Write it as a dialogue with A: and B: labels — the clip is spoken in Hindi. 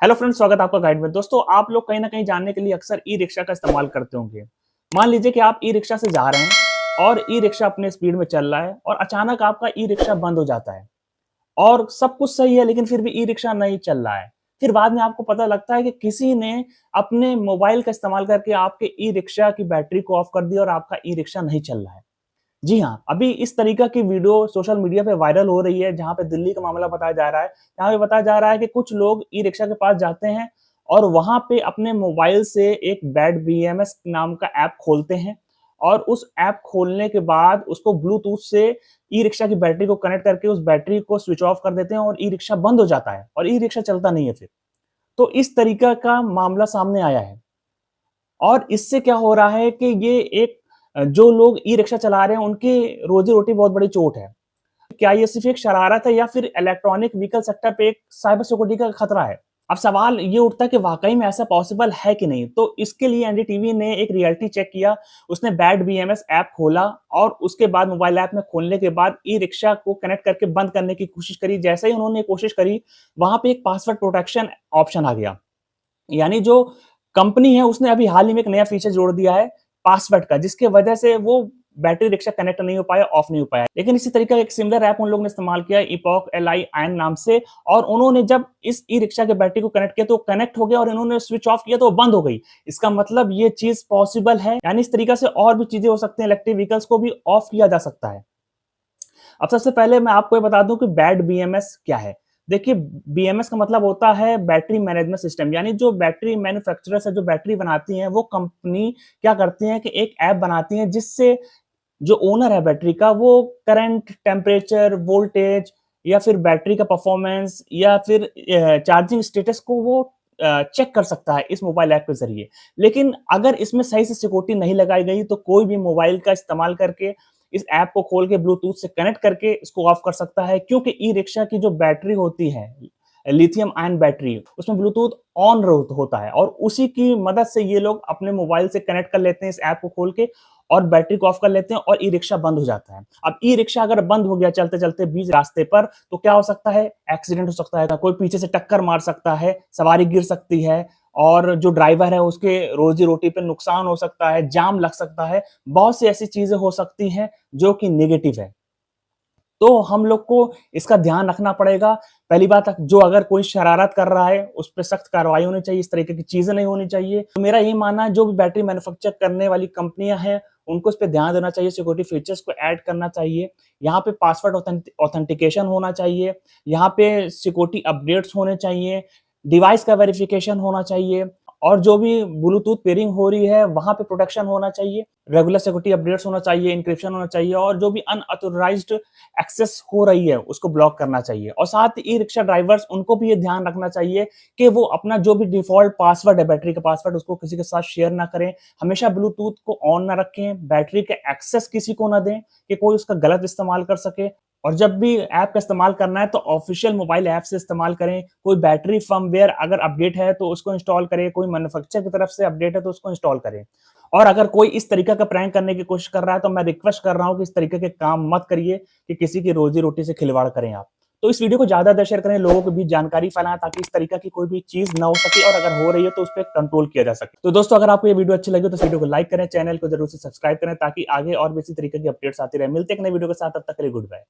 A: हेलो फ्रेंड्स, स्वागत है आपका गाइड में। दोस्तों, आप लोग कहीं ना कहीं जाने के लिए अक्सर ई रिक्शा का इस्तेमाल करते होंगे। मान लीजिए कि आप ई रिक्शा से जा रहे हैं और ई रिक्शा अपने स्पीड में चल रहा है और अचानक आपका ई रिक्शा बंद हो जाता है और सब कुछ सही है, लेकिन फिर भी ई रिक्शा नहीं चल रहा है। फिर बाद में आपको पता लगता है कि किसी ने अपने मोबाइल का इस्तेमाल करके आपके ई रिक्शा की बैटरी को ऑफ कर दिया और आपका ई रिक्शा नहीं चल रहा है। जी हाँ, अभी इस तरीक़ा की वीडियो सोशल मीडिया पे वायरल हो रही है, जहाँ पे दिल्ली का मामला बताया जा रहा है। यहाँ पे बताया जा रहा है कि कुछ लोग ई-रिक्शा के पास जाते हैं और वहाँ पे अपने मोबाइल से एक बैड बीएमएस नाम का ऐप खोलते हैं और उस ऐप खोलने के बाद उसको ब्लूटूथ से ई-रिक्शा की बैटरी को कनेक्ट करके उस बैटरी को स्विच ऑफ कर देते हैं और ई-रिक्शा बंद हो जाता है और ई-रिक्शा चलता नहीं है फिर। तो इस तरीक़ा का मामला सामने आया है। और इससे क्या हो रहा है कि ये एक जो लोग ई-रिक्शा चला रहे हैं, उनकी रोज़ी-रोटी बहुत बड़ी चोट है। क्या ये सिर्फ़ एक शरारत है या फिर इलेक्ट्रॉनिक व्हीकल सेक्टर पे एक साइबर सिक्योरिटी का खतरा है? अब सवाल ये उठता है कि वाक़ई में ऐसा पॉसिबल है कि नहीं? तो इसके लिए एनडीटीवी ने एक रियलिटी चेक किया। उसने बैड बीएमएस ऐप खोला और उसके बाद मोबाइल ऐप में खोलने के बाद ई-रिक्शा को कनेक्ट करके बंद करने की कोशिश करी। जैसे ही उन्होंने कोशिश करी, वहाँ पे एक पासवर्ड प्रोटेक्शन ऑप्शन आ गया। यानी जो कंपनी है उसने अभी हाल ही में एक नया फीचर जोड़ दिया है पासवर्ड का, जिसकी वजह से वो बैटरी रिक्शा कनेक्ट नहीं हो पाया, ऑफ नहीं हो पाया। लेकिन इसी तरीके का एक सिमिलर ऐप उन लोगों ने इस्तेमाल किया इपॉक LIN नाम से, और उन्होंने जब इस ई-रिक्शा के बैटरी को कनेक्ट किया तो कनेक्ट हो गया और इन्होंने स्विच ऑफ किया तो वो बंद हो गई। इसका मतलब ये चीज़ पॉसिबल है, यानी इस तरीके से और भी चीज़ें हो सकती हैं, इलेक्ट्रिक व्हीकल्स को भी ऑफ किया जा सकता है। अब सबसे पहले मैं आपको ये बता दूं कि बैड बीएमएस क्या है। देखिए, बीएमएस का मतलब होता है बैटरी मैनेजमेंट सिस्टम, यानी जो बैटरी मैन्युफैक्चरर्स है, जो बैटरी बनाती हैं, वो कंपनी क्या करती है कि एक ऐप बनाती है जिससे जो ओनर है बैटरी का, वो करंट, टेम्परेचर, वोल्टेज या फिर बैटरी का परफॉर्मेंस या फिर चार्जिंग स्टेटस को वो चेक कर सकता है इस मोबाइल ऐप के ज़रिए। लेकिन अगर इसमें सही से सिक्योरिटी नहीं लगाई गई तो कोई भी मोबाइल का इस्तेमाल करके इस ऐप को खोल के ब्लूटूथ से कनेक्ट करके इसको ऑफ कर सकता है, क्योंकि ई-रिक्शा की जो बैटरी होती है, लिथियम आयन बैटरी, उसमें ब्लूटूथ ऑन होता है और उसी की मदद से ये लोग अपने मोबाइल से कनेक्ट कर लेते हैं इस ऐप को खोल के और बैटरी को ऑफ कर लेते हैं और ई-रिक्शा बंद हो जाता है। अब ई-रिक्शा अगर बंद हो गया चलते-चलते बीच रास्ते पर, तो क्या हो सकता है? एक्सीडेंट हो सकता है, कोई पीछे से टक्कर मार सकता है, सवारी गिर सकती है और जो ड्राइवर है उसके रोज़ी-रोटी पे नुकसान हो सकता है, जाम लग सकता है। बहुत सी ऐसी चीज़ें हो सकती हैं जो कि नेगेटिव है। तो हम लोग को इसका ध्यान रखना पड़ेगा। पहली बात, जो अगर कोई शरारत कर रहा है, उस पे सख्त कार्रवाई होनी चाहिए, इस तरीके की चीज़ें नहीं होनी चाहिए। तो मेरा यही मानना है, जो भी बैटरी मैन्युफैक्चर करने वाली कंपनियाँ हैं, उनको इस पे ध्यान देना चाहिए, सिक्योरिटी फीचर्स को ऐड करना चाहिए। यहाँ पे पासवर्ड ऑथेंटिकेशन होना चाहिए, यहाँ पे सिक्योरिटी अपडेट्स होने चाहिए, डिवाइस का वेरिफिकेशन होना चाहिए और जो भी ब्लूटूथ पेयरिंग हो रही है, वहाँ पे प्रोटेक्शन होना चाहिए, रेगुलर सिक्योरिटी अपडेट्स होना चाहिए, एन्क्रिप्शन होना चाहिए और जो भी अनऑथराइज्ड एक्सेस हो रही है उसको ब्लॉक करना चाहिए। और साथ ही ई-रिक्शा ड्राइवर्स, उनको भी ये ध्यान रखना चाहिए कि वो अपना जो भी डिफ़ॉल्ट पासवर्ड है, बैटरी का पासवर्ड, उसको किसी के साथ शेयर ना करें। हमेशा ब्लूटूथ को ऑन ना रखें, बैटरी का एक्सेस किसी को ना दें कि कोई उसका गलत इस्तेमाल कर सके। और जब भी ऐप का इस्तेमाल करना है तो ऑफ़िशियल मोबाइल ऐप से इस्तेमाल करें। कोई बैटरी फर्मवेयर अगर अपडेट है तो उसको इंस्टॉल करें, कोई मैन्युफैक्चरर की तरफ से अपडेट है तो उसको इंस्टॉल करें। और अगर कोई इस तरीके का प्रैंक करने की कोशिश कर रहा है तो मैं रिक्वेस्ट कर रहा हूँ कि इस तरीके के काम मत करिए कि किसी की रोज़ी-रोटी से खिलवाड़ करें आप। तो इस वीडियो को ज़्यादा शेयर करें, लोगों के बीच जानकारी फैलाएँ ताकि इस तरीके की कोई भी चीज़ ना हो सके और अगर हो रही है तो उस पे कंट्रोल किया जा सके। तो दोस्तों, अगर आपको ये वीडियो अच्छी लगी तो इस वीडियो को लाइक करें, चैनल को ज़रूर से सब्सक्राइब करें ताकि आगे और भी इसी तरीके की अपडेट्स आती रहे। मिलते हैं एक नई वीडियो के साथ, तब तक के लिए गुड बाय।